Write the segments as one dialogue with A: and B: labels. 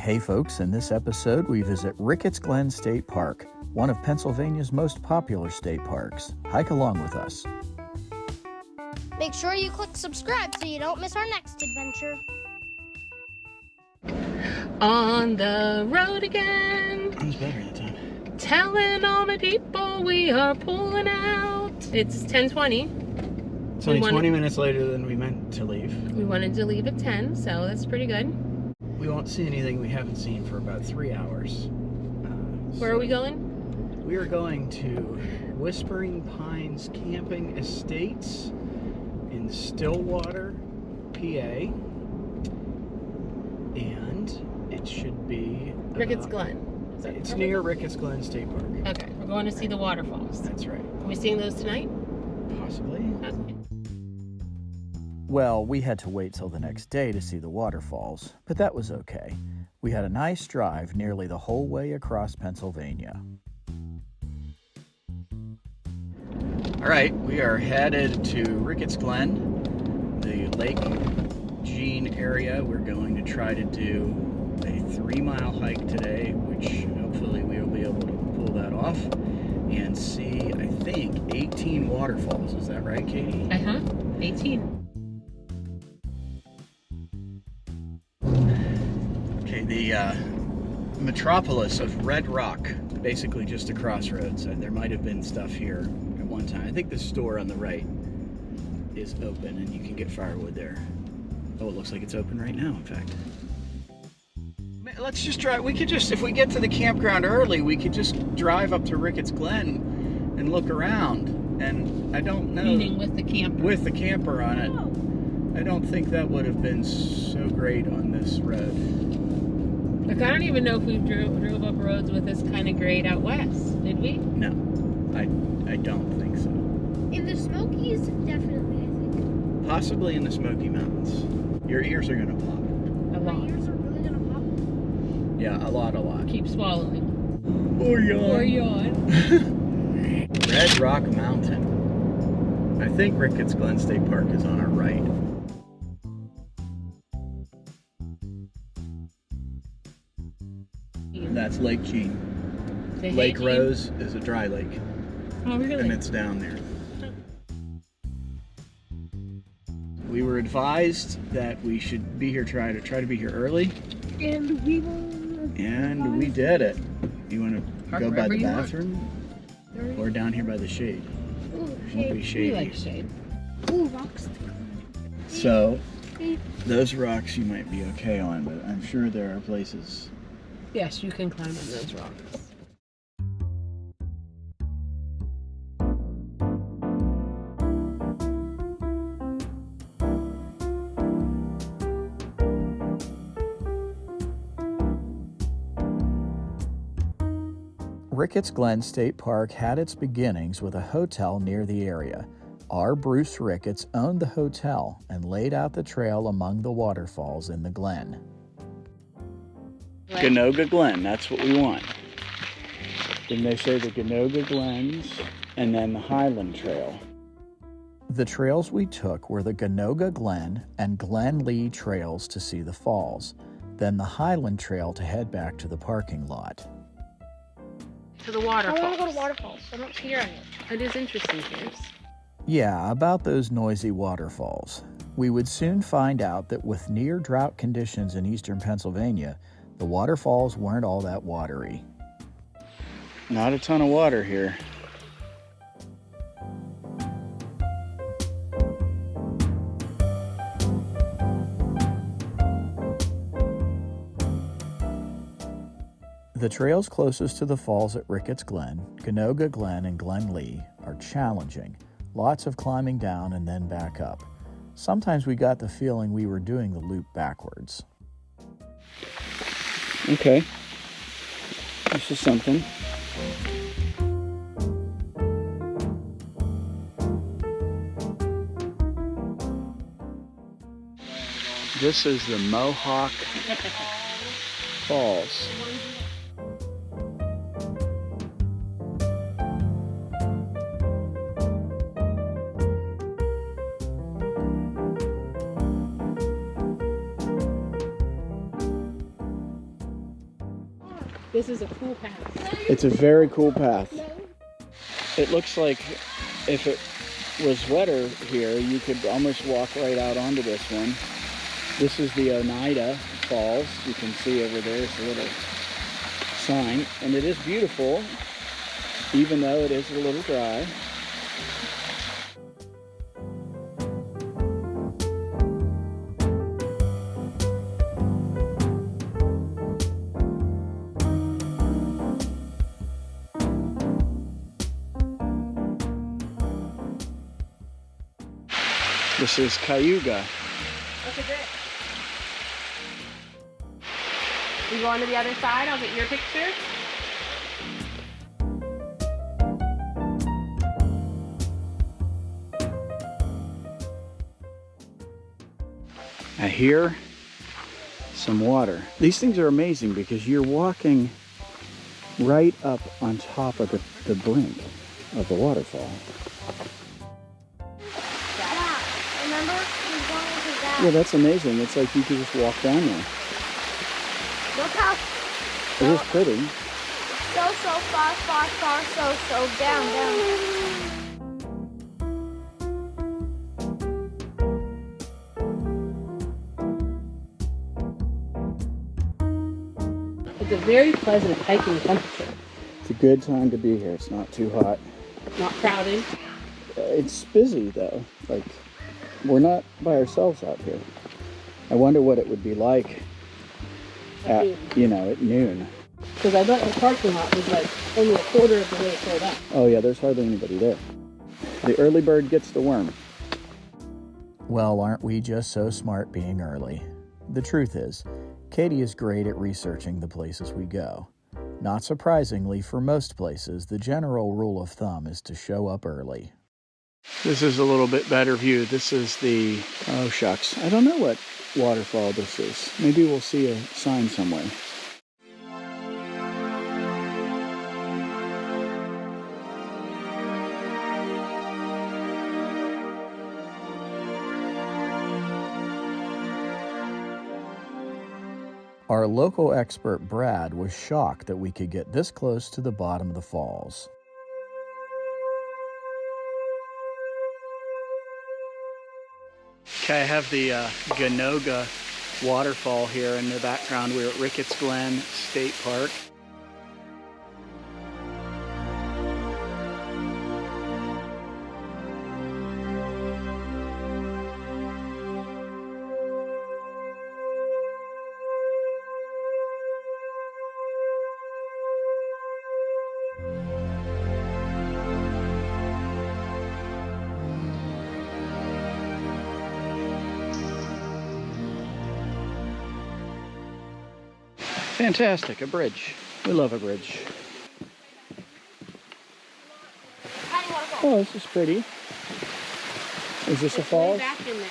A: Hey folks, in this episode we visit Ricketts Glen State Park, one of Pennsylvania's most popular state parks. Hike along with us.
B: Make sure you click subscribe so you don't miss our next adventure.
C: On the road again.
A: It was better that time.
C: Telling all my people we are pulling out. It's 10:20.
A: It's only 20 minutes later than we meant to leave.
C: We wanted to leave at 10, so that's pretty good.
A: We won't see anything we haven't seen for about 3 hours.
C: Where are we going?
A: We are going to Whispering Pines Camping Estates in Stillwater, PA. And it should be...
C: Ricketts Glen.
A: It's near Ricketts Glen State Park.
C: Okay, we're going to see the waterfalls.
A: That's right.
C: Are we seeing those tonight?
A: Possibly.
C: Okay.
A: Well, we had to wait till the next day to see the waterfalls, but that was okay. We had a nice drive nearly the whole way across Pennsylvania. All right, we are headed to Ricketts Glen, the Lake Jean area. We're going to try to do a 3-mile hike today, which hopefully we will be able to pull that off and see, I think, 18 waterfalls. Is that right, Katie?
C: 18.
A: Okay, the metropolis of Red Rock, basically just a crossroads. There might have been stuff here at one time. I think the store on the right is open and you can get firewood there. Oh, it looks like it's open right now, in fact. Let's just try, we could just, if we get to the campground early, we could just drive up to Ricketts Glen and look around. And I don't know.
C: Meaning with the camper.
A: With the camper on it.
C: Oh.
A: I don't think that would have been so great on this road.
C: Like, I don't even know if we drove up roads with this kind of grade out west, did we?
A: No, I don't think so.
B: In the Smokies, definitely, I think.
A: Possibly in the Smoky Mountains. Your ears are gonna pop.
C: A lot.
B: My ears are really gonna pop.
A: Yeah, a lot.
C: Keep swallowing.
A: Or yawn.
C: Or yawn.
A: Red Rock Mountain. I think Ricketts Glen State Park is on our right. That's Lake Jean.
C: Say hey,
A: Lake
C: Jean.
A: Rose is a dry lake.
C: Oh, really?
A: And it's down there. We were advised that we should be here, try to be here early.
B: And we will...
A: And we did it. You want to
C: Park
A: go by
C: wherever
A: the
C: you want.
A: bathroom? Or down here by the shade?
B: Ooh,
A: Won't be
B: shade.
A: shady.
C: We like shade.
B: Ooh, rocks.
A: So, those rocks you might be okay on, but I'm sure there are places.
C: Yes, you can climb on those rocks.
A: Ricketts Glen State Park had its beginnings with a hotel near the area. R. Bruce Ricketts owned the hotel and laid out the trail among the waterfalls in the glen. Ganoga Glen, that's what we want. Then they say the Ganoga Glens and then the Highland Trail. The trails we took were the Ganoga Glen and Glen Leigh trails to see the falls, then the Highland Trail to head back to the parking lot.
C: To the
B: I
C: waterfalls.
B: want to go to waterfalls. I don't hear any.
C: It is interesting, James.
A: Yeah, about those noisy waterfalls. We would soon find out that with near drought conditions in eastern Pennsylvania, the waterfalls weren't all that watery. Not a ton of water here. The trails closest to the falls at Ricketts Glen, Ganoga Glen, and Glen Leigh are challenging. Lots of climbing down and then back up. Sometimes we got the feeling we were doing the loop backwards. Okay, this is something. This is the Mohawk Falls.
C: This is a cool path.
A: It's a very cool path. It looks like if it was wetter here, you could almost walk right out onto this one. This is the Oneida Falls. You can see over there, it's a little sign. And it is beautiful, even though it is a little dry. This is Cayuga.
C: Okay, great. You go on to the other side, I'll get your picture.
A: I hear some water. These things are amazing because you're walking right up on top of the brink of the waterfall.
B: Remember? He's going with his dad.
A: Yeah, that's amazing. It's like you could just walk down there.
B: Look how
A: It is pretty.
B: so far, so down.
C: It's a very pleasant hiking temperature.
A: It's a good time to be here. It's not too hot.
C: Not crowded.
A: It's busy though. Like, we're not by ourselves out here. I wonder what it would be like at, at noon.
C: Because I bet the parking lot was like only a quarter of the way filled up.
A: Oh yeah, there's hardly anybody there. The early bird gets the worm. Well, aren't we just so smart being early? The truth is, Katie is great at researching the places we go. Not surprisingly, for most places, the general rule of thumb is to show up early. This is a little bit better view. This is the, oh shucks, I don't know what waterfall this is. Maybe we'll see a sign somewhere. Our local expert Brad was shocked that we could get this close to the bottom of the falls. Okay, I have the Ganoga waterfall here in the background. We're at Ricketts Glen State Park. Fantastic, a bridge. We love a bridge. Oh, this is pretty. Is this a falls?
C: Back in there.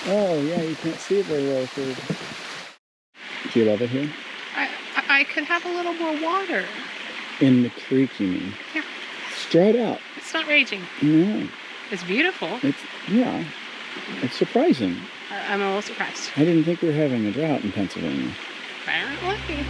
A: Oh, yeah, you can't see it very well. Do you love it here?
C: I could have a little more water.
A: In the creek, you mean?
C: Yeah.
A: It's dried out.
C: It's not raging.
A: No.
C: It's beautiful.
A: Yeah. It's surprising.
C: I'm a little surprised.
A: I didn't think we were having a drought in Pennsylvania.
C: Apparently.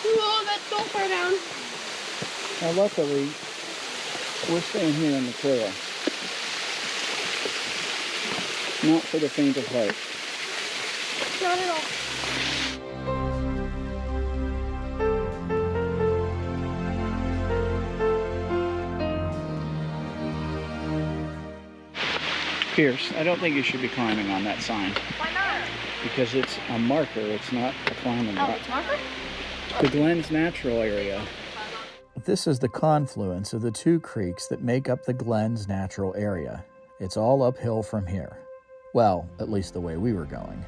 C: Oh, that's so far down.
A: Now, luckily, we're staying here on the trail. Not for the faint of heart.
B: Not at all.
A: Pierce, I don't think you should be climbing on that sign.
B: Why not?
A: Because it's a marker, it's not a climbing route.
B: Oh, it's marker?
A: The Glen's natural area. This is the confluence of the two creeks that make up the Glen's natural area. It's all uphill from here. Well, at least the way we were going.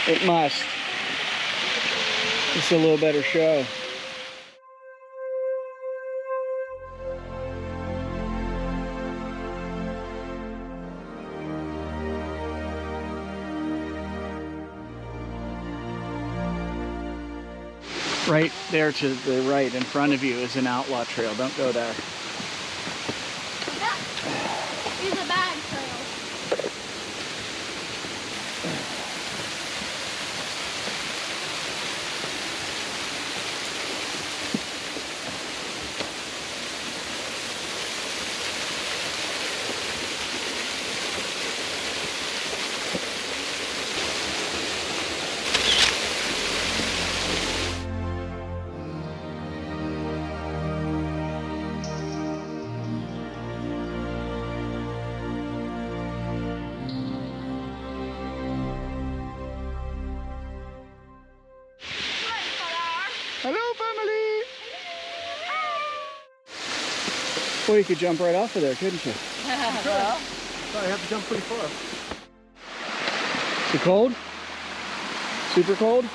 A: It must. It's a little better show. Right there to the right in front of you is an outlaw trail. Don't go there.
B: That is a bad trail.
A: Hello, family! Well, you could jump right off of there, couldn't you?
C: Well,
D: Probably have to jump pretty far.
A: Too cold? Super cold?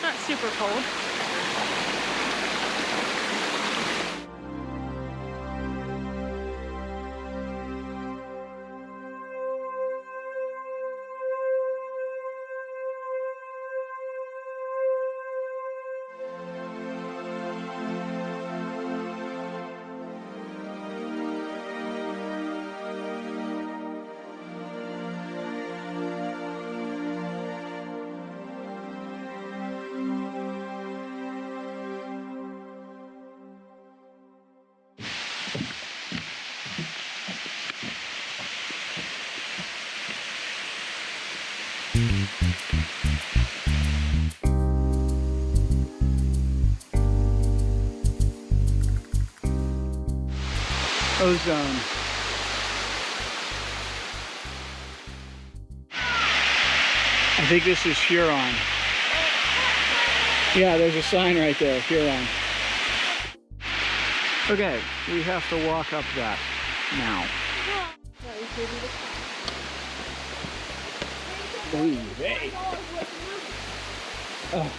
C: not super cold.
A: Ozone. I think this is Huron. Yeah, there's a sign right there, Huron. Okay, we have to walk up that now. Oy vey. Oh.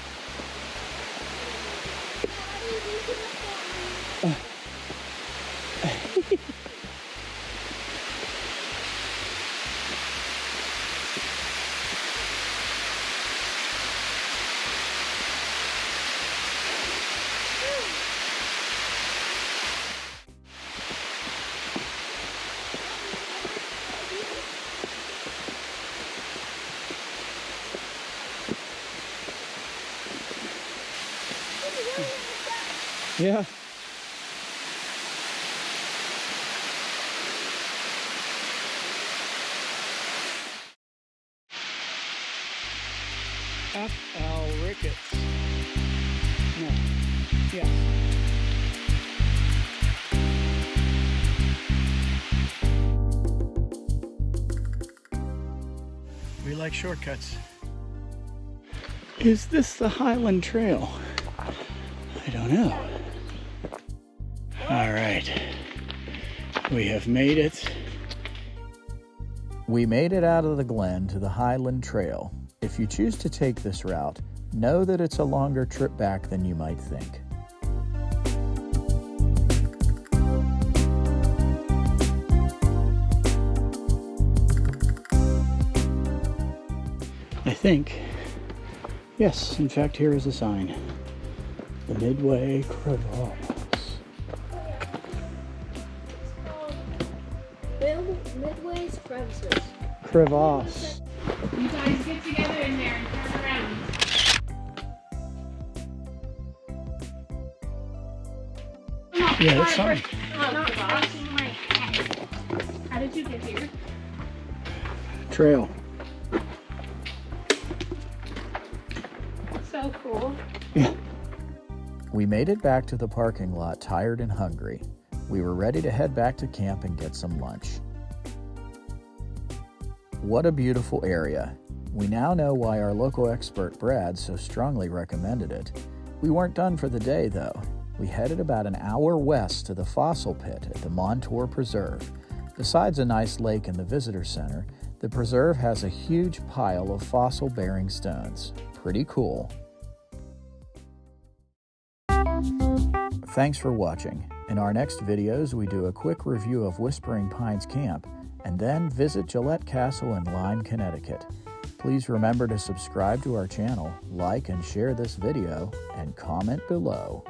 A: Yeah. F.L. Ricketts. No. Yeah. We like shortcuts. Is this the Highland Trail? I don't know. All right. We have made it.
E: We made it out of the Glen to the Highland Trail. If you choose to take this route, know that it's a longer trip back than you might think.
A: I think, yes, in fact, here is a sign. The Midway Crevasse.
B: Midway's crevices.
A: Crevasse.
C: You guys get together in there and turn around.
A: Yeah, that's fine.
C: Oh, gosh. How did you get here?
A: Trail.
C: So cool.
A: Yeah.
E: We made it back to the parking lot tired and hungry. We were ready to head back to camp and get some lunch. What a beautiful area. We now know why our local expert Brad so strongly recommended it. We weren't done for the day though. We headed about an hour west to the Fossil Pit at the Montour Preserve. Besides a nice lake and the visitor center, the preserve has a huge pile of fossil-bearing stones. Pretty cool. Thanks for watching. In our next videos, we do a quick review of Whispering Pines Camp and then visit Gillette Castle in Lyme, Connecticut. Please remember to subscribe to our channel, like and share this video, and comment below.